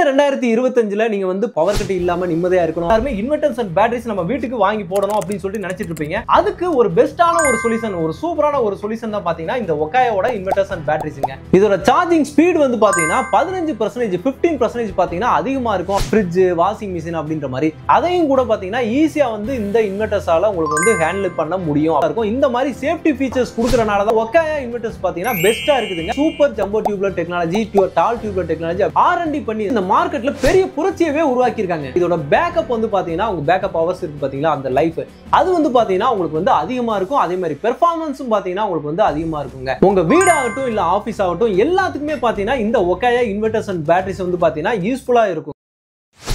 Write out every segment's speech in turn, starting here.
இந்த 2025ல நீங்க வந்து பவர் கட் இல்லாம நிம்மதியா இருக்கணும். எல்லாரும் இன்வெர்ட்டர்ஸ் அண்ட் பேட்டரிஸ் நம்ம வீட்டுக்கு வாங்கி போடணும் அப்படின்னு சொல்லிட்டு நினைச்சிட்டு இருப்பீங்க. அதுக்கு ஒரு பெஸ்டான ஒரு சொல்யூஷன், ஒரு சூப்பரான ஒரு சொல்யூஷன் தான் பாத்தீங்கன்னா இந்த ஒக்காயாவோட இன்வெர்ட்டர்ஸ் அண்ட் பேட்டரிஸ்ங்க. இதோட சார்ஜிங் ஸ்பீட் வந்து பாத்தீங்கன்னா 15% 15% பாத்தீங்கன்னா அதிகமா இருக்கும். ஃப்ரிட்ஜ், வாஷிங் மிஷின் அப்படின்ற மாதிரி அதையும் கூட பாத்தீங்கன்னா ஈஸியா வந்து இந்த இன்வெர்ட்டர்ஸால உங்களுக்கு வந்து ஹேண்டில் பண்ண முடியும். இந்த மாதிரி சேஃப்டி ஃபீச்சர்ஸ் கொடுக்கறனால தான் ஒக்காயா இன்வெர்ட்டர்ஸ் பாத்தீங்கன்னா பெஸ்டா இருக்குதுங்க. சூப்பர் ஜம்போ டியூப்லர் டெக்னாலஜி, டால் டியூப்லர் டெக்னாலஜி R&D பண்ணி இந்த மார்க்கெட்ல பெரிய புரட்சியவே உருவாக்கி இருக்காங்க. இதோட பேக்கப் வந்து பாத்தீங்கன்னா உங்க பேக்கப் ஹவர்ஸ் இருக்கு பாத்தீங்களா, அந்த லைஃப் அது வந்து பாத்தீங்கன்னா உங்களுக்கு வந்து அதிகமா இருக்கும். அதே மாதிரி பெர்ஃபார்மன்ஸும் பாத்தீங்கன்னா உங்களுக்கு வந்து அதிகமா இருக்குங்க. உங்க வீடு ஆகட்டும் இல்ல ஆபீஸ் ஆகட்டும் எல்லாத்துக்குமே பாத்தீங்கன்னா இந்த ஒக்காயா இன்வெர்ட்டர்ஸ் அண்ட் பேட்டரிஸ் வந்து பாத்தீங்கன்னா யூஸ்ஃபுல்லா இருக்கும்.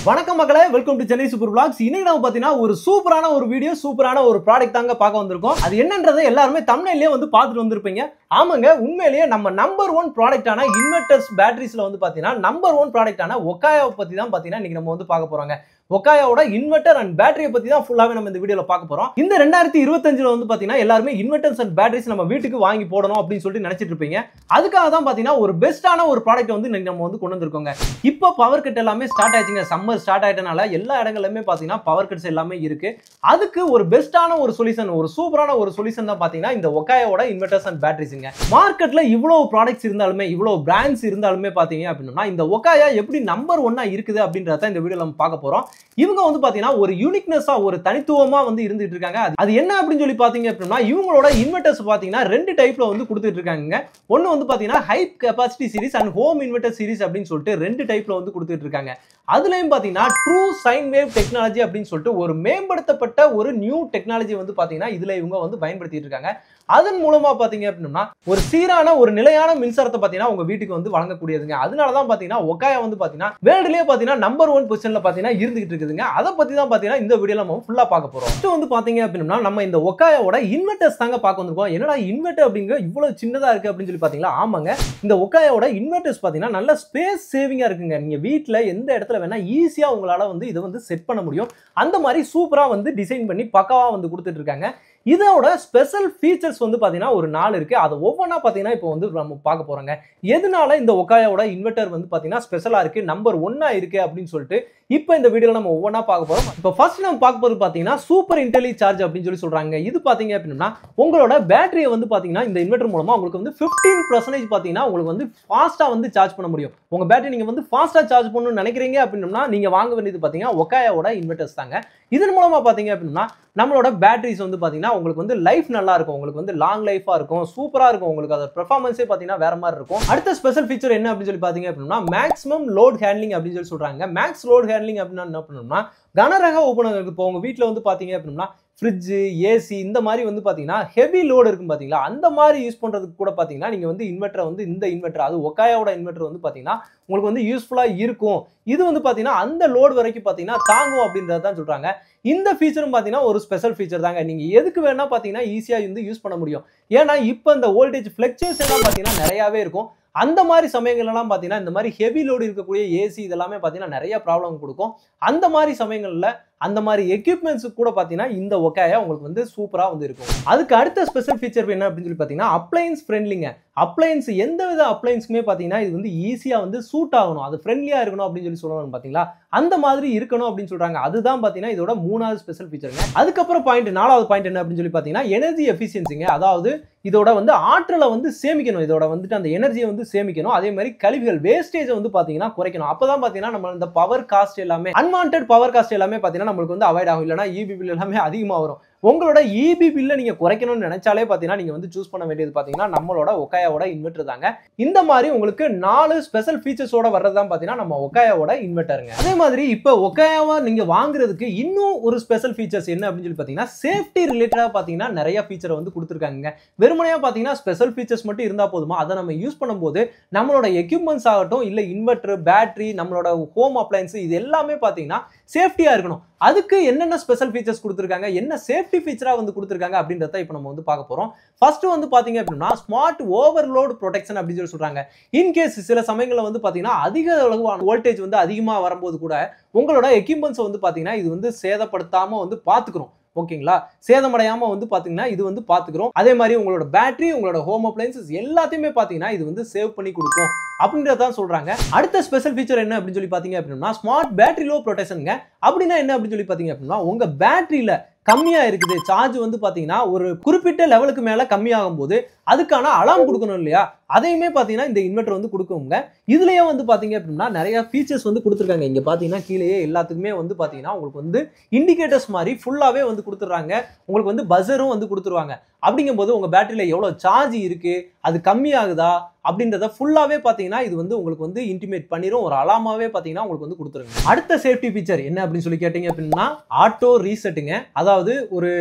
வணக்கம் மக்களே, welcome to Chennai super vlogs. இன்னைக்கு நம்ம பாத்தீங்கன்னா ஒரு சூப்பரான ஒரு வீடியோ, சூப்பரான ஒரு ப்ராடக்ட் தாங்க பார்க்க வந்திருக்கோம். அது என்னன்றதை எல்லாருமே தம்ப்நெயிலே வந்து பார்த்துட்டு வந்திருப்பீங்க. ஆமாங்க, உண்மையிலேயே நம்ம நம்பர் 1 ப்ராடக்டான இன்வெர்ட்டர்ஸ் பேட்டரிஸ்ல வந்து பாத்தீங்கன்னா நம்பர் 1 ப்ராடக்டான ஒக்காயாவை பத்தி தான் பாத்தீங்கன்னா இன்னைக்கு நம்ம வந்து பார்க்க போறோங்க. ஒக்காயாவோட இன்வெர்ட்டர் அண்ட் பேட்டரியை பத்தி தான் ஃபுல்லாவே நம்ம இந்த வீடியோல பார்க்க போறோம். இந்த 2025ல வந்து பாத்தீங்கன்னா எல்லாருமே இன்வெர்ட்டர்ஸ் அண்ட் பேட்டரிஸ் நம்ம வீட்டுக்கு வாங்கி போடணும் அப்படின்னு சொல்லிட்டு நினைச்சிட்டு இருப்பீங்க. அதுக்காக தான் பாத்தீங்கன்னா ஒரு பெஸ்டான ஒரு ப்ராடக்ட் வந்து நம்ம வந்து கொண்டு வந்திருக்கோங்க. இப்போ பவர் கட் எல்லாமே ஸ்டார்ட் ஆயிடுச்சுங்க. சம்மர் ஸ்டார்ட் ஆயிட்டனால எல்லா இடங்கள்லயுமே பாத்தீங்கன்னா பவர் கட்ஸ் எல்லாமே இருக்கு. அதுக்கு ஒரு பெஸ்டான ஒரு சொல்யூஷன், ஒரு சூப்பரான ஒரு சொல்யூஷன் தான் பாத்தீங்கன்னா இந்த ஒக்காயாவோட இன்வெர்ட்டர்ஸ் அண்ட் பேட்டரிஸ்ங்க. மார்க்கெட்ல இவ்வளவு ப்ராடக்ட்ஸ் இருந்தாலுமே, இவ்வளவு பிராண்ட்ஸ் இருந்தாலுமே பாத்தீங்க அப்படின்னா இந்த ஒக்காயா எப்படி நம்பர் 1 இருக்குது அப்படின்றத இந்த வீடியோல நம்ம பார்க்க போறோம். இவங்க வந்து பாத்தீங்கன்னா ஒரு யூனிக்னஸா, ஒரு தனித்துவமா வந்து இருந்துட்டு இருக்காங்க. அது என்ன அப்படின்னு சொல்லி பாத்தீங்க அப்படின்னா இவங்களோட இன்வெர்ட்டர்ஸ் பாத்தீங்கன்னா 2 டைப்ல வந்து கொடுத்துட்டு இருக்காங்க. ஒன்னு வந்து பாத்தீங்கன்னா high capacity series and home inverter series அப்படின்னு சொல்லிட்டு 2 டைப்ல வந்து கொடுத்துட்டு இருக்காங்க. அதுலயும் பாத்தீங்கன்னா ட்ரூ சைன் வேவ் டெக்னாலஜி அப்படின்னு சொல்லிட்டு ஒரு மேம்படுத்தப்பட்ட ஒரு நியூ டெக்னாலஜி வந்து பாத்தீங்கன்னா இதுல இவங்க வந்து பயன்படுத்திட்டு இருக்காங்க. அதன் மூலமா பாத்தீங்க அப்படின்னா ஒரு சீரான ஒரு நிலையான மின்சாரத்தை பாத்தீங்கன்னா உங்க வீட்டுக்கு வந்து வழங்கக்கூடியதுங்க. அதனாலதான் பாத்தீங்கன்னா ஒக்காயா வந்து பாத்தீங்கன்னா வேர்ல்ட்லயே பாத்தீங்கன்னா நம்பர் 1 பொசிஷன்ல பாத்தீங்கன்னா இருந்துகிட்டு இருக்குதுங்க. அதை பத்தி தான் பாத்தீங்கன்னா இந்த வீடியோல நம்ம ஃபுல்லா பார்க்க போறோம். ஃபர்ஸ்ட் வந்து பாத்தீங்க அப்படின்னா நம்ம இந்த ஒக்காயாவோட இன்வெர்ட்டர்ஸ் தாங்க பார்க்க வந்திருக்கோம். என்னடா இன்வெர்ட்டர் அப்படிங்க இவ்வளவு சின்னதா இருக்கு அப்படின்னு சொல்லி பாத்தீங்களா? ஆமாங்க, இந்த ஒக்காயாவோட இன்வெர்ட்டர்ஸ் பாத்தீங்கன்னா நல்ல ஸ்பேஸ் சேவிங்கா இருக்குங்க. நீங்க வீட்டுல எந்த இடத்துல வேணா ஈஸியா உங்களால வந்து இதை வந்து செட் பண்ண முடியும். அந்த மாதிரி சூப்பரா வந்து டிசைன் பண்ணி பக்காவா வந்து கொடுத்துட்டு இருக்காங்க. இதோட ஸ்பெஷல் ஃபீச்சர்ஸ் வந்து பாத்தீங்கன்னா ஒரு 4 இருக்கு. அது ஒவ்வொன்றா பாத்தீங்கன்னா இப்போ வந்து நம்ம பார்க்க போறோங்க. எதனால இந்த ஒக்காயாவோட இன்வெர்ட்டர் வந்து பாத்தீங்கன்னா ஸ்பெஷலா இருக்கு, நம்பர் 1 இருக்கு அப்படின்னு சொல்லிட்டு இப்போ இந்த வீடியோல நம்ம ஒவ்வொன்றா பார்க்க போறோம். இப்போ ஃபர்ஸ்ட் நம்ம பார்க்க போறது பாத்தீங்கன்னா சூப்பர் இன்டெலி சார்ஜ் அப்படின்னு சொல்லி சொல்றாங்க. இது பாத்தீங்க அப்படின்னா உங்களோட பேட்டரியை வந்து பாத்தீங்கன்னா இந்த இன்வெர்ட்டர் மூலமா உங்களுக்கு வந்து 15% பாத்தீங்கன்னா உங்களுக்கு வந்து ஃபாஸ்டா வந்து சார்ஜ் பண்ண முடியும். உங்க பேட்டரி நீங்க வந்து ஃபாஸ்டா சார்ஜ் பண்ணணும்னு நினைக்கிறீங்க அப்படின்னா நீங்க வாங்க வேண்டியது பாத்தீங்கன்னா ஒக்காயாவோட இன்வெர்ட்டர்ஸ் தாங்க. இதன் மூலமா பாத்தீங்க அப்படின்னா நம்மளோட பேட்டரிஸ் வந்து பாத்தீங்கன்னா உங்களுக்கு வந்து லைஃப் நல்லா இருக்கும், உங்களுக்கு வந்து லாங் லைஃபா இருக்கும், சூப்பரா இருக்கும். உங்களுக்கு அதோட பெர்ஃபார்மன்ஸே பாத்தீங்கன்னா வேற மாதிரி இருக்கும். அடுத்த ஸ்பெஷல் ஃபீச்சர் என்ன அப்படின்னு சொல்லி பாத்தீங்க அப்படின்னா மேக்ஸிமம் லோட் ஹேண்ட்லிங் அப்படின்னு சொல்லி சொல்றாங்க. மேக்ஸ் லோட் ஹேண்ட்லிங் அப்படின்னா என்ன பண்ணணும்னா கனரக உபகரணங்களுக்கு இப்போ உங்க வீட்டுல வந்து பாத்தீங்க அப்படின்னா ஃப்ரிட்ஜ், ஏசி இந்த மாதிரி வந்து பாத்தீங்கன்னா ஹெவி லோடு இருக்கும் பாத்தீங்களா, அந்த மாதிரி யூஸ் பண்றதுக்கு கூட பாத்தீங்கன்னா நீங்க வந்து இன்வெர்ட்டர் வந்து இந்த இன்வெர்ட்டர், அது ஒக்காயாவோட இன்வெர்ட்டர் வந்து பாத்தீங்கன்னா உங்களுக்கு வந்து யூஸ்ஃபுல்லா இருக்கும். இது வந்து பாத்தீங்கன்னா அந்த லோடு வரைக்கும் பாத்தீங்கன்னா தாங்கும் அப்படின்றத தான் சொல்றாங்க. இந்த ஃபீச்சரும் பாத்தீங்கன்னா ஒரு ஸ்பெஷல் ஃபீச்சர் தாங்க. நீங்க எதுக்கு வேணா பாத்தீங்கன்னா ஈஸியா வந்து யூஸ் பண்ண முடியும். ஏன்னா இப்போ இந்த வோல்டேஜ் ஃபிளக்சுவேஷன் எல்லாம் பாத்தீங்கன்னா நிறையவே இருக்கும். அந்த மாதிரி சமயங்கள் எல்லாம் பாத்தீங்கன்னா இந்த மாதிரி ஹெவி லோடு இருக்கக்கூடிய ஏசி இதெல்லாமே பாத்தீங்கன்னா நிறைய ப்ராப்ளம் கொடுக்கும். அந்த மாதிரி சமயங்கள்ல அந்த மாதிரி எக்யூப்மெண்ட்ஸ் கூட பாத்தீங்கன்னா இந்த ஒக்காயா உங்களுக்கு வந்து சூப்பரா வந்து இருக்கும். அதுக்கு அடுத்த ஸ்பெஷல் ஃபீச்சர் என்ன அப்படின்னு சொல்லி பாத்தீங்கன்னா அப்ளையன்ஸ் ஃப்ரெண்ட்லிங்க. அப்ளையன்ஸ் எந்த வித அப்ளையன்ஸ்க்குமே பாத்தீங்கன்னா இது வந்து ஈஸியா வந்து சூட் ஆகணும், அது ஃப்ரெண்ட்லியா இருக்கணும் அப்படின்னு சொல்லி சொல்லுவாங்க பாத்தீங்களா, அந்த மாதிரி இருக்கணும் அப்படின்னு சொல்றாங்க. அதுதான் பாத்தீங்கன்னா இதோட 3வது ஸ்பெஷல் ஃபீச்சருங்க. அதுக்கப்புறம் 4வது பாயிண்ட் என்ன அப்படின்னு சொல்லி பாத்தீங்கன்னா எனர்ஜி எஃபிஷியன்சிங்க. அதாவது இதோட வந்து ஆற்றலை வந்து சேமிக்கணும், இதோட வந்துட்டு அந்த எனர்ஜியை வந்து சேமிக்கணும். அதே மாதிரி கழிவுகள் வேஸ்டேஜை வந்து பாத்தீங்கன்னா குறைக்கணும். அப்பதான் பாத்தீங்கன்னா நம்ம இந்த பவர் காஸ்ட் எல்லாமே அன்வான்டட் பவர் காஸ்ட் எல்லாமே பாத்தீங்கன்னா நம்மளுக்கு வந்து அவாய்ட் ஆகும். இல்லைன்னா இபி பில் எல்லாமே அதிகமா வரும். உங்களோட இபி பில்ல நீங்க குறைக்கணும்னு நினைச்சாலே பாத்தீங்கன்னா நீங்க வந்து சூஸ் பண்ண வேண்டியது பாத்தீங்கன்னா நம்மளோட ஒக்காயாவோட இன்வெர்ட்டர் தாங்க. இந்த மாதிரி உங்களுக்கு 4 ஸ்பெஷல் ஃபீச்சர்ஸோட வர்றதுதான் பாத்தீங்கன்னா நம்ம ஒக்காயாவோட இன்வெர்ட்டருங்க. அதே மாதிரி இப்போ ஒக்காயாவா நீங்க வாங்குறதுக்கு இன்னும் ஒரு ஸ்பெஷல் ஃபீச்சர்ஸ் என்ன அப்படின்னு சொல்லி பாத்தீங்கன்னா சேஃப்டி ரிலேட்டடா பாத்தீங்கன்னா நிறைய ஃபீச்சர் வந்து கொடுத்துருக்காங்க. வெறுமனையா பாத்தீங்கன்னா ஸ்பெஷல் ஃபீச்சர்ஸ் மட்டும் இருந்தா போதுமா, அதை நம்ம யூஸ் பண்ணும்போது நம்மளோட எக்யூப்மெண்ட்ஸ் ஆகட்டும் இல்ல இன்வெர்ட்டர், பேட்டரி, நம்மளோட ஹோம் அப்ளையன்ஸ் இது எல்லாமே பாத்தீங்கன்னா சேஃப்டியா இருக்கணும். அதுக்கு என்னென்ன ஸ்பெஷல் ஃபீச்சர்ஸ் கொடுத்துருக்காங்க, என்ன சேஃப்டி ஃபீச்சரா வந்து கொடுத்துருக்காங்க அப்படின்றத இப்போ நம்ம வந்து பார்க்க போறோம். ஃபர்ஸ்ட் வந்து பாத்தீங்க அப்படின்னா ஸ்மார்ட் ஓவர்லோட் ப்ரொடெக்ஷன் அப்படின்னு சொல்லி சொல்றாங்க. இன்கேஸ் சில சமயங்கள்ல வந்து பாத்தீங்கன்னா அதிக அளவான வோல்டேஜ் வந்து அதிகமா வரும்போது கூட உங்களோட எக்யூப்மெண்ட்ஸ் வந்து பாத்தீங்கன்னா இது வந்து சேதப்படுத்தாம வந்து பாத்துக்கிறோம். ஓகேங்களா. சேதமடையாம வந்து பாத்தீங்கன்னா இது வந்து பாத்துக்கிறோம். அதே மாதிரி உங்களோட பேட்டரி, உங்களோட ஹோம் அப்ளையன்சஸ் எல்லாத்தையுமே பாத்தீங்கன்னா இது வந்து சேவ் பண்ணி கொடுக்கும் அப்படின்றதான் சொல்றாங்க. அடுத்த ஸ்பெஷல் ஃபீச்சர் என்ன அப்படின்னு சொல்லி பாத்தீங்க அப்படின்னா ஸ்மார்ட் பேட்டரி லோ ப்ரொடெக்ஷனுங்க. அப்படின்னா என்ன அப்படின்னு சொல்லி பாத்தீங்க அப்படின்னா உங்க பேட்டரியில கம்மியா இருக்குது சார்ஜ் வந்து பாத்தீங்கன்னா ஒரு குறிப்பிட்ட லெவலுக்கு மேல கம்மியாகும் போது அதுக்கான அலார்ம் கொடுக்கணும் இல்லையா, அதையுமே பாத்தீங்கன்னா இந்த இன்வெர்டர் வந்து கொடுக்குங்க. இதுலயே வந்து பாத்தீங்க அப்படின்னா நிறைய ஃபீச்சர்ஸ் வந்து கொடுத்துருக்காங்க. இங்க பாத்தீங்கன்னா கீழேயே எல்லாத்துக்குமே வந்து பாத்தீங்கன்னா உங்களுக்கு வந்து இண்டிகேட்டர்ஸ் மாதிரி ஃபுல்லாவே வந்து கொடுத்துறாங்க. உங்களுக்கு வந்து பஸரும் வந்து கொடுத்துருவாங்க. அப்படிங்கும்போது உங்க பேட்டரியில எவ்வளவு சார்ஜ் இருக்கு, அது கம்மியாகுதா அப்படின்றத ஃபுல்லாவே பாத்தீங்கன்னா இது வந்து உங்களுக்கு வந்து இன்டிமேட் பண்ணிரும். ஒரு அலாமாவே பாத்தீங்கன்னா உங்களுக்கு வந்து கொடுத்துருங்க. அடுத்த சேஃப்டி ஃபீச்சர் என்ன அப்படின்னு சொல்லி கேட்டீங்க அப்படின்னா ஆட்டோ ரீசெட்டுங்க. அதாவது ஒரு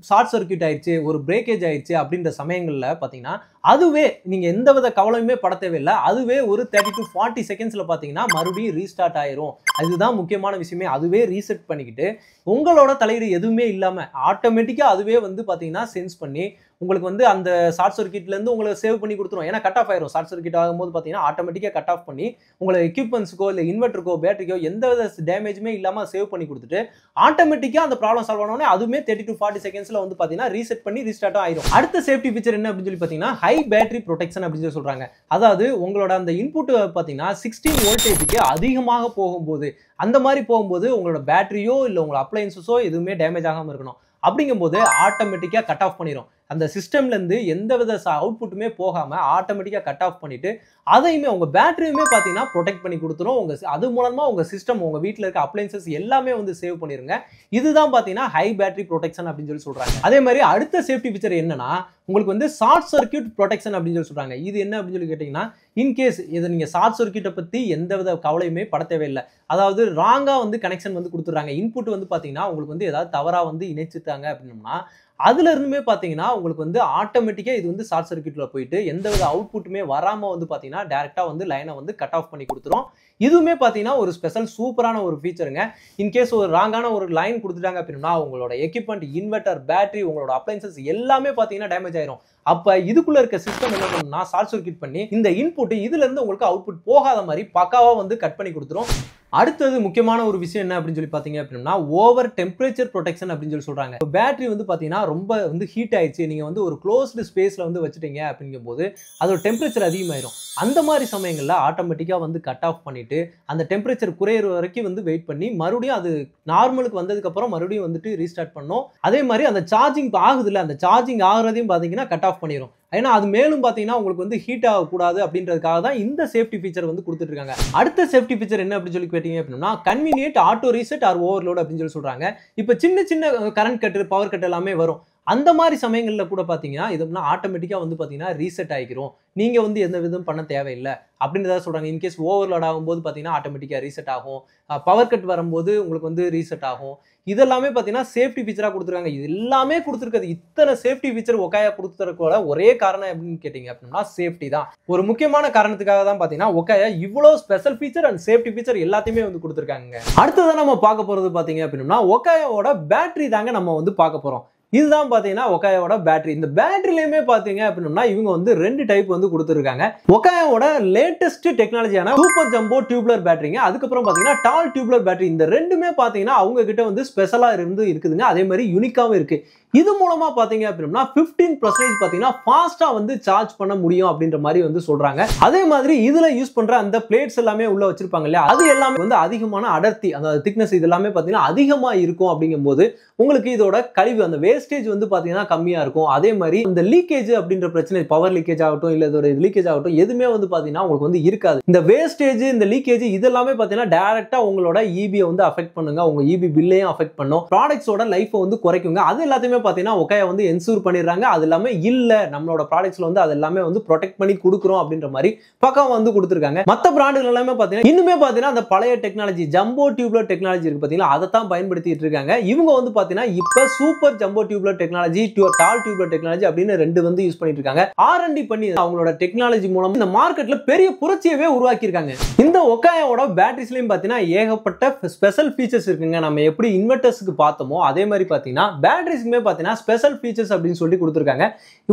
ஷார்ட் சர்க்யூட் ஆயிடுச்சு, ஒரு பிரேக்கேஜ் ஆயிடுச்சு அப்படின்ற சமயங்கள்ல பாத்தீங்கன்னா அதுவே நீங்க எந்தவித கவலையுமே பட தேவையில்லை. அதுவே ஒரு 30 to 40 செகண்ட்ஸ்ல பாத்தீங்கன்னா மறுபடியும் ரீஸ்டார்ட் ஆயிரும். அதுதான் முக்கியமான விஷயமே. அதுவே ரீசெட் பண்ணிக்கிட்டு உங்களோட தலையீடு எதுவுமே இல்லாம ஆட்டோமேட்டிக்கா அதுவே வந்து பாத்தீங்கன்னா சென்ஸ் பண்ணி உங்களுக்கு வந்து அந்த ஷார்ட் சர்க்யூட்ல இருந்து உங்களுக்கு சேவ் பண்ணி கொடுத்துரும். ஏன்னா கட் ஆஃப் ஆயிரும். ஷார்ட் சர்க்யூட் ஆகும்போது பாத்தீங்கன்னா ஆட்டோமேட்டிக்கா கட் ஆஃப் பண்ணி உங்களை எக்யூப்மெண்ட்ஸ்க்கோ இல்ல இன்வெர்டருக்கோ பேட்டரிக்கோ எந்த வித டேமேஜுமே இல்லாம சேவ் பண்ணி கொடுத்துட்டு ஆட்டோமேட்டிக்கா அந்த ப்ராப்ளம் சால்வ் ஆனோடனே அதுவுமே 30 to 40 செகண்ட்ஸ்ல வந்து பாத்தீங்கன்னா ரீசெட் பண்ணி ரீஸ்டார்ட் ஆயிரும். அடுத்த சேஃப்டி ஃபீச்சர் என்ன அப்படின்னு சொல்லி பாத்தீங்கன்னா ஹை பேட்டரி ப்ரொடெக்ஷன் அப்படின்னு சொல்லி சொல்றாங்க. அதாவது உங்களோட அந்த இன்புட் பாத்தீங்கன்னா 16 வோல்டேஜுக்கு அதிகமாக போகும்போது அந்த மாதிரி போகும்போது உங்களோட பேட்டரியோ இல்ல உங்களோட அப்ளையன்சஸோ எதுவுமே டேமேஜ் ஆகாம இருக்கணும். அப்படிங்கும்போது ஆட்டோமேட்டிக்கா கட் ஆஃப் பண்ணிரும். அந்த சிஸ்டம்ல இருந்து எந்தவித அவுட்புட்டுமே போகாம ஆட்டோமேட்டிக்கா கட் ஆஃப் பண்ணிட்டு அதையுமே உங்க பேட்டரியுமே பாத்தீங்கன்னா ப்ரொடெக்ட் பண்ணி கொடுத்துரும். உங்க அது மூலமா உங்க சிஸ்டம் உங்க வீட்டில் இருக்க அப்ளையன்சஸ் எல்லாமே வந்து சேவ் பண்ணிருங்க. இதுதான் பாத்தீங்கன்னா ஹை பேட்டரி ப்ரொடெக்ஷன் அப்படின்னு சொல்றாங்க. அதே மாதிரி அடுத்த சேஃப்டி ஃபீச்சர் என்னன்னா உங்களுக்கு வந்து ஷார்ட் சர்க்யூட் ப்ரொடெக்ஷன் அப்படின்னு சொல்றாங்க. இது என்ன அப்படின்னு சொல்லி கேட்டீங்கன்னா இன்கேஸ் இது நீங்க ஷார்ட் சர்க்யூட்டை பத்தி எந்தவித கவலையுமே பட தேவையில்லை. அதாவது ராங்கா வந்து கனெக்ஷன் வந்து கொடுத்துறாங்க. இன்புட் வந்து பாத்தீங்கன்னா உங்களுக்கு வந்து ஏதாவது தவறா வந்து இணைச்சிட்டாங்க அப்படின்னா அதுல இருந்துமே பாத்தீங்கன்னா உங்களுக்கு வந்து ஆட்டோமேட்டிக்கா இது வந்து ஷார்ட் சர்க்யூட்ல போயிட்டு எந்தவித அவுட்புட்டுமே வராம வந்து பாத்தீங்கன்னா டைரக்டா வந்து லைனை வந்து கட் ஆஃப் பண்ணி கொடுத்துரும். இதுவுமே பாத்தீங்கன்னா ஒரு ஸ்பெஷல் சூப்பரான ஒரு ஃபீச்சருங்க. இன்கேஸ் ஒரு ராங்கான ஒரு லைன் கொடுத்துட்டாங்க அப்படின்னா உங்களோட எக்யூப்மெண்ட், இன்வெர்டர், பேட்டரி, உங்களோட அப்ளையன்சஸ் எல்லாமே பாத்தீங்கன்னா டேமேஜ் ஆயிரும். அப்ப இதுக்குள்ள இருக்க சிஸ்டம் என்ன பண்ணும்னா ஷார்ட் சர்க்யூட் பண்ணி இந்த இன்புட் இதுல இருந்து உங்களுக்கு அவுட்புட் போகாத மாதிரி பக்காவா வந்து கட் பண்ணி கொடுத்துரும். அடுத்தது முக்கியமான ஒரு விஷயம் என்ன அப்படின்னு சொல்லி பாத்தீங்க அப்படின்னா ஓவர் டெம்பரேச்சர் ப்ரொடெக்ஷன் அப்படின்னு சொல்றாங்க. பேட்டரி வந்து பாத்தீங்கன்னா ரொம்ப வந்து ஹீட் ஆயிடுச்சு, நீங்க வந்து ஒரு க்ளோஸ்டு ஸ்பேஸ்ல வந்து வச்சுட்டீங்க அப்படிங்கும் போது அதோட டெம்பரேச்சர் அதிகமாயிரும். அந்த மாதிரி சமயங்கள்ல ஆட்டோமேட்டிக்கா வந்து கட் ஆஃப் பண்ணிட்டு அந்த டெம்பரேச்சர் குறையிற வரைக்கும் வந்து வெயிட் பண்ணி மறுபடியும் அது நார்மலுக்கு வந்ததுக்கு அப்புறம் மறுபடியும் வந்துட்டு ரீஸ்டார்ட் பண்ணும். அதே மாதிரி அந்த சார்ஜிங் ஆகுது இல்ல, அந்த சார்ஜிங் ஆகுறதையும் பாத்தீங்கன்னா கட் ஆஃப் பண்ணிரும். ஏன்னா அது மேலும் பாத்தீங்கன்னா உங்களுக்கு வந்து ஹீட் ஆகக்கூடாது அப்படின்றதுக்காக தான் இந்த சேஃப்டி ஃபீச்சர் வந்து கொடுத்துட்டு இருக்காங்க. அடுத்த சேஃப்டி ஃபீச்சர் என்ன அப்படின்னு சொல்லி கேட்டீங்க அப்படின்னா convenient auto reset or overload அப்படின்னு சொல்லி சொல்றாங்க. இப்ப சின்ன சின்ன கரண்ட் கட், பவர் கட் எல்லாமே வரும். அந்த மாதிரி சமயங்கள்ல கூட பாத்தீங்கன்னா இது ஆட்டோமேட்டிக்கா வந்து பாத்தீங்கன்னா ரீசெட் ஆகிக்கிறோம். நீங்க வந்து எந்த விதம் பண்ண தேவையில்லை அப்படின்றத சொல்றாங்க. இன்கேஸ் ஓவர்லோட் ஆகும்போது பாத்தீங்கன்னா ஆட்டோமேட்டிக்கா ரீசெட் ஆகும். பவர் கட் வரும்போது உங்களுக்கு வந்து ரீசெட் ஆகும். இதெல்லாமே பாத்தீங்கன்னா சேஃப்டி ஃபீச்சரா கொடுத்துருக்காங்க. இது எல்லாமே கொடுத்துருக்கிறது இத்தனை சேஃப்டி ஃபீச்சர் ஒகாயா கொடுத்துருக்கோட ஒரே காரணம் அப்படின்னு கேட்டீங்க அப்படின்னா சேஃப்டி தான். ஒரு முக்கியமான காரணத்துக்காக தான் பாத்தீங்கன்னா ஒகாயா இவ்வளவு special feature and safety feature எல்லாத்தையுமே வந்து கொடுத்துருக்காங்க. அடுத்ததான் நம்ம பார்க்க போறது பாத்தீங்க அப்படின்னா ஒகாயாவோட பேட்டரி தாங்க நம்ம வந்து பார்க்க போறோம். இதுதான் பாத்தீங்கன்னா ஒகாயாவோட பேட்டரி. இந்த பேட்டரியிலுமே பாத்தீங்க அப்படின்னா இவங்க வந்து 2 டைப் வந்து கொடுத்துருக்காங்க. ஒகாயாவோட லேட்டஸ்ட் டெக்னாலஜியான சூப்பர் ஜம்போ டியூப்லர் பேட்டரிங்க, அதுக்கப்புறம் பாத்தீங்கன்னா டால் டியூப்லர் பேட்டரி. இந்த ரெண்டுமே பாத்தீங்கன்னா அவங்க கிட்ட வந்து ஸ்பெஷலா இருந்து இருக்குதுங்க. அதே மாதிரி யூனிக்காவும் இருக்கு. இது மூலமா பாத்தீங்க அப்படின்னா 15% பாத்தீங்கன்னா ஃபாஸ்டா வந்து சார்ஜ் பண்ண முடியும் அப்படின்ற மாதிரி வந்து சொல்றாங்க. அதே மாதிரி இதுல யூஸ் பண்ற அந்த பிளேட்ஸ் எல்லாமே உள்ள வச்சிருப்பாங்க இல்லையா, அது எல்லாமே வந்து அதிகமான அடர்த்தி, அந்த திக்னஸ் இது எல்லாமே பாத்தீங்கன்னா அதிகமா இருக்கும். அப்படிங்கும்போது உங்களுக்கு இதோட கழிவு, அந்த வேஸ்டேஜ் வந்து பாத்தீங்கன்னா கம்மியா இருக்கும். அதே மாதிரி இந்த லீக்கேஜ் அப்படின்ற பிரச்சனை, பவர் லீக்கேஜ் ஆகட்டும் இல்ல இதோட லீக்கேஜ் ஆகட்டும், எதுவுமே வந்து பாத்தீங்கன்னா உங்களுக்கு வந்து இருக்காது. இந்த வேஸ்டேஜ், இந்த லீக்கேஜ் இதெல்லாமே பாத்தீங்கன்னா டைரக்டா உங்களோட ஈபியை வந்து அஃபெக்ட் பண்ணுங்க. உங்க ஈபி பில்லையும் அஃபெக்ட் பண்ணும். ப்ராடக்ட்ஸோட லைஃபை வந்து குறைக்குங்க. அது எல்லாத்தையுமே பாத்தீங்கன்னா ஒகாயா வந்து என்சூர் பண்ணிடுறாங்க. அது எல்லாமே இல்ல நம்மளோட ப்ராடக்ட்ஸ்ல வந்து அது எல்லாமே வந்து ப்ரொடெக்ட் பண்ணி கொடுக்குறோம் அப்படின்ற மாதிரி பக்கம் வந்து கொடுத்துருக்காங்க. மத்த பிராண்டுகள் எல்லாமே பாத்தீங்கன்னா இன்னுமே பாத்தீங்கன்னா அந்த பழைய டெக்னாலஜி ஜம்போ டியூப்லர் டெக்னாலஜி இருக்கு பாத்தீங்களா, அதை தான் பயன்படுத்திட்டு இருக்காங்க. இவங்க வந்து பாத்தீங்கன்னா இப்ப சூப்பர் ஜம்போ டியூப்லர் டெக்னாலஜி, டால் டியூப்லர் டெக்னாலஜி அப்படின்னு ரெண்டு வந்து யூஸ் பண்ணிட்டு இருக்காங்க. R&D பண்ணி அவங்களோட டெக்னாலஜி மூலம் இந்த மார்க்கெட்ல பெரிய புரட்சியவே உருவாக்கி இருக்காங்க. இந்த ஒகாயாவோட பேட்டரிஸ்லயும் பாத்தீங்கன்னா ஏகப்பட்ட ஸ்பெஷல் ஃபீச்சர்ஸ் இருக்குங்க. நம்ம எப்படி இன்வெர்டர்ஸ்க்கு பார்த்தோமோ அதே மாதிரி பாத்தீங்கன்னா பேட்டரிஸ்க்குமே பாத்தீங்கன்னா ஸ்பெஷல் ஃபீச்சர்ஸ் அப்படின்னு சொல்லி கொடுத்துருக்காங்க.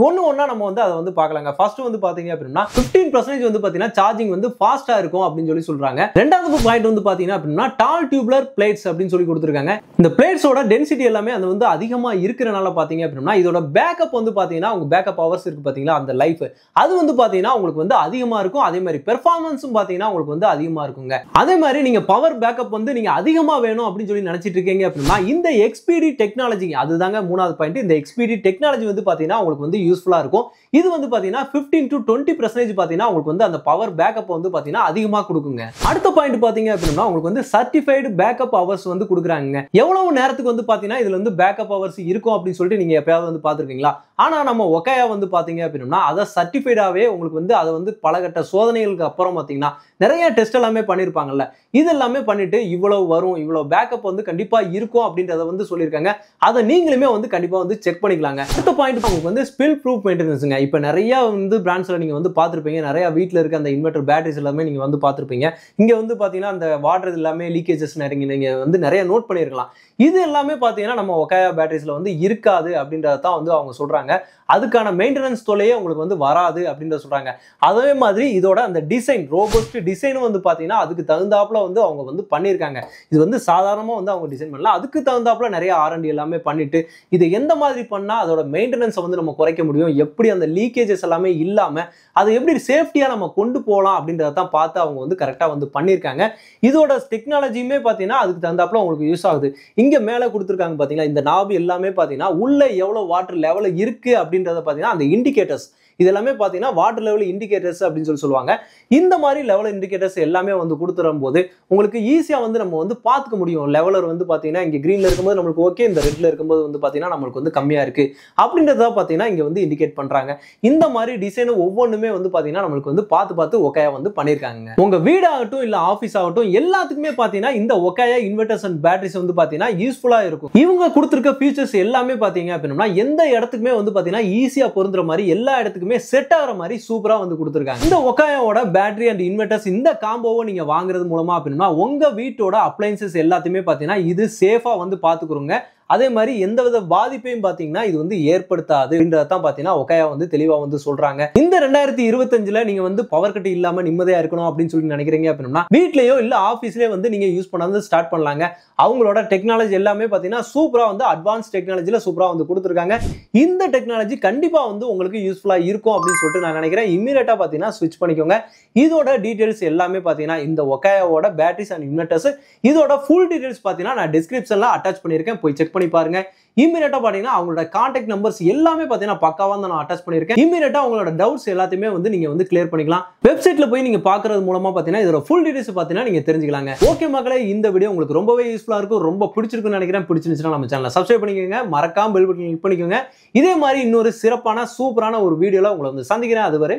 ஒண்ணா நம்ம வந்து அதை வந்து பார்க்கலாங்க. ஃபர்ஸ்ட் வந்து பாத்தீங்க அப்படின்னா 15% வந்து பாத்தீங்கன்னா சார்ஜிங் வந்து ஃபாஸ்டா இருக்கும் அப்படின்னு சொல்லி சொல்றாங்க. ரெண்டாவது பாயிண்ட் வந்து பாத்தீங்கன்னா அப்படின்னா டால் டியூப்லர் பிளேட்ஸ் அப்படின்னு சொல்லி கொடுத்துருக்காங்க. இந்த பிளேட்ஸோட டென்சிட்டி எல்லாமே அது வந்து அதிகமா இருக்கிறனால பாத்தீங்க அப்படின்னா இதோட பேக்கப் வந்து பாத்தீங்கன்னா உங்க பேக்கப் ஹவர்ஸ் இருக்கு பாத்தீங்களா, அந்த லைஃப் அது வந்து பாத்தீங்கன்னா உங்களுக்கு வந்து அதிகமா இருக்கும். அதே மாதிரி பெர்ஃபார்மன்ஸும் பாத்தீங்கன்னா உங்களுக்கு வந்து அதிகமா இருக்குங்க. அதே மாதிரி நீங்க பவர் பேக்கப் வந்து நீங்க அதிகமா வேணும் அப்படின்னு சொல்லி நினைச்சிட்டு இருக்கீங்க அப்படின்னா இந்த XPD டெக்னாலஜி அதுதாங்க மூணாவது பாயிண்ட். இந்த XPD டெக்னாலஜி வந்து பாத்தீங்கன்னா உங்களுக்கு வந்து யூஸ்ஃபுல்லா இருக்கும். இது வந்து பாத்தீங்கன்னா 15 to 20% பாத்தீங்கன்னா உங்களுக்கு வந்து அந்த பவர் பேக்கப் வந்து பாத்தீங்கன்னா அதிகமா கொடுக்குங்க. அடுத்த பாயிண்ட் பாத்தீங்க அப்படின்னா உங்களுக்கு வந்து சர்டிஃபைடு பேக்கப் ஹவர்ஸ் வந்து கொடுக்குறாங்க. எவ்வளவு நேரத்துக்கு வந்து பாத்தீங்கன்னா இதுல வந்து பேக்கப் ஹவர்ஸ் இருக்கும் அப்படின்னு சொல்லிட்டு நீங்க எப்பயாவது வந்து பாத்துருக்கீங்களா? ஆனா நம்ம ஒகாயா வந்து பாத்தீங்க அப்படின்னா அதை சர்டிஃபைடாவே உங்களுக்கு வந்து அதை வந்து பலகட்ட சோதனைகளுக்கு அப்புறம் பாத்தீங்கன்னா நிறைய டெஸ்ட் எல்லாமே பண்ணிருப்பாங்கல்ல, இது எல்லாமே பண்ணிட்டு இவ்வளவு வரும், இவ்வளவு பேக்கப் வந்து கண்டிப்பா இருக்கும் அப்படின்றத வந்து சொல்லியிருக்காங்க. அதை நீங்களுமே வந்து கண்டிப்பா வந்து செக் பண்ணிக்கலாங்க. அடுத்த பாயிண்ட் உங்களுக்கு வந்து ஸ்பில் ப்ரூஃப் மெயின்டெனன்ஸ்ங்க. இப்போ நிறைய வந்து பிராண்ட்ஸ்ல நீங்க வந்து பார்த்துருப்பீங்க, நிறைய வீட்டில் இருக்க அந்த இன்வெர்டர் பேட்டரிஸ் எல்லாமே நீங்க வந்து பார்த்துருப்பீங்க. இங்க வந்து பாத்தீங்கன்னா அந்த வாட்டர் எல்லாமே லீக்கேஜஸ் நீங்க வந்து நிறைய நோட் பண்ணிருக்கலாம். இது எல்லாமே பாத்தீங்கன்னா நம்ம ஒகாயா பேட்டரிஸ்ல வந்து இருக்காது அப்படின்றத தான் வந்து அவங்க சொல்றாங்க. அதுக்கான மெயின்டெனன்ஸ் தொல்லையே உங்களுக்கு வந்து வராது அப்படின்றத சொல்றாங்க. அதே மாதிரி இதோட அந்த டிசைன் ரோபஸ்ட் டிசைனும் வந்து பாத்தீங்கன்னா அதுக்கு தகுந்தாப்புல வந்து அவங்க வந்து பண்ணியிருக்காங்க. இது வந்து சாதாரணமா வந்து அவங்க டிசைன் பண்ணல, அதுக்கு தகுந்தாப்புல நிறைய R&D எல்லாமே பண்ணிட்டு இது எந்த மாதிரி பண்ணா அதோட மெயின்டெனன்ஸை வந்து நம்ம குறைக்க முடியும், எப்படி அந்த லீக்கேஜஸ் எல்லாமே இல்லாம அதை எப்படி சேஃப்டியா நம்ம கொண்டு போகலாம் அப்படின்றத தான் பார்த்து அவங்க வந்து கரெக்டா வந்து பண்ணியிருக்காங்க. இதோட டெக்னாலஜியுமே பாத்தீங்கன்னா அதுக்கு தகுந்தாப்புல உங்களுக்கு யூஸ் ஆகுது. இங்க மேல கொடுத்துருக்காங்க பாத்தீங்களா, இந்த நாபு எல்லாமே பாத்தீங்கன்னா உள்ள எவ்வளவு வாட்டர் லெவல் இருக்கு அப்படின்றத பாத்தீங்கன்னா அந்த இண்டிகேட்டர்ஸ் இது எல்லாமே பாத்தீங்கன்னா வாட்டர் லெவல் இண்டிகேட்டர்ஸ் அப்படின்னு சொல்லுவாங்க. இந்த மாதிரி லெவல் இண்டிகேட்டர்ஸ் எல்லாமே வந்து கொடுத்துரும் போது உங்களுக்கு ஈஸியா வந்து நம்ம வந்து பார்த்துக்க முடியும். லெவலர் வந்து பாத்தீங்கன்னா இங்க கிரீன்ல இருக்கும்போது நம்மளுக்கு ஓகே, இந்த ரெட்ல இருக்கும்போது வந்து பாத்தீங்கன்னா நம்மளுக்கு வந்து கம்மியா இருக்கு அப்படின்றத பாத்தீங்கன்னா இங்க வந்து இண்டிகேட் பண்றாங்க. இந்த மாதிரி டிசைன் ஒவ்வொன்றுமே வந்து பாத்தீங்கன்னா நம்மளுக்கு வந்து பார்த்து ஒகாயா வந்து பண்ணிருக்காங்க. உங்க வீடாகட்டும் இல்ல ஆபீஸ் ஆகட்டும் எல்லாத்துக்குமே பாத்தீங்கன்னா இந்த ஒகாயா இன்வெர்டர்ஸ் அண்ட் பேட்டரிஸ் வந்து பாத்தீங்கன்னா யூஸ்ஃபுல்லா இருக்கும். இவங்க கொடுத்திருக்க ஃபீச்சர்ஸ் எல்லாமே பாத்தீங்க அப்படின்னா எந்த இடத்துக்குமே வந்து பாத்தீங்கன்னா ஈஸியா பொருந்துற மாதிரி எல்லா இடத்துக்குமே செட் ஆகிற மாதிரி சூப்பரா வந்து கொடுத்திருக்காங்க. இந்த ஒகாயாவோட பேட்டரி அண்ட் இன்வெர்டர்ஸ் இந்த காம்போவை நீங்க வாங்குறது மூலமா அப்படின்னா உங்க வீட்டோட அப்ளையன்சஸ் எல்லாத்தையுமே பாத்தீங்கன்னா இது சேஃபா வந்து பாத்துக்கிறோங்க. அதே மாதிரி எந்தவித பாதிப்பையும் பாத்தீங்கன்னா இது வந்து ஏற்படுத்தாது அப்படின்றதான் பாத்தீங்கன்னா ஒகாயா வந்து தெளிவா வந்து சொல்றாங்க. இந்த 2025ல நீங்க வந்து பவர் கட் இல்லாம நிம்மதியா இருக்கணும் அப்படின்னு சொல்லி நினைக்கிறீங்க அப்படின்னா வீட்லயோ இல்ல ஆபீஸ்லயோ வந்து நீங்க யூஸ் பண்ணாத ஸ்டார்ட் பண்ணலாங்க. அவங்களோட டெக்னாலஜி எல்லாமே பாத்தீங்கன்னா சூப்பரா வந்து அட்வான்ஸ் டெக்னாலஜில சூப்பரா வந்து கொடுத்துருக்காங்க. இந்த டெக்னாலஜி கண்டிப்பா வந்து உங்களுக்கு யூஸ்ஃபுல்லா இருக்கும் அப்படின்னு சொல்லிட்டு நான் நினைக்கிறேன். இம்மீடியட்டா பாத்தீங்கன்னா ஸ்விட்ச் பண்ணிக்கோங்க. இதோட டீடைல்ஸ் எல்லாமே பாத்தீங்கன்னா இந்த ஒகாயாவோட பேட்டரிஸ் அண்ட் இன்வெர்டர்ஸ் இதோட ஃபுல் டீடைல்ஸ் பாத்தீங்கன்னா நான் டிஸ்கிரிப்ஷன்ல அட்டாச் பண்ணிருக்கேன், போய் செக் பண்ணி பாருங்க. இமிடியேட்டா பாத்தீங்கன்னா அவங்களோட கான்டாக்ட் நம்பர்ஸ் எல்லாமே பாத்தீங்கன்னா பக்காவா நான் அட்டாச் பண்ணிருக்கேன். இமிடியேட்டா உங்களோட டவுட்ஸ் எல்லாத்தையுமே வந்து நீங்க வந்து கிளியர் பண்ணிக்கலாம். வெப்சைட்ல போய் நீங்க பாக்குறது மூலமா பாத்தீங்கன்னா இதோட ஃபுல் டீடைல்ஸ் பாத்தீங்கன்னா நீங்க தெரிஞ்சுக்கலாங்க. ஓகே மக்களே, இந்த வீடியோ உங்களுக்கு ரொம்பவே யூஸ்ஃபுல்லா இருக்கும், ரொம்ப பிடிச்சிருக்குன்னு நினைக்கிறேன். பிடிச்சிருந்துச்சுன்னா நம்ம சேனலை சப்ஸ்கிரைப் பண்ணிக்கோங்க, மறக்காம பெல் பட்டன் கிளிக் பண்ணிக்கோங்க. இதே மாதிரி இன்னொரு சிறப்பான சூப்பரான ஒரு வீடியோல உங்களை வந்து சந்திக்கிறேன். அதுவரை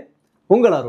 உங்கள் அருண்.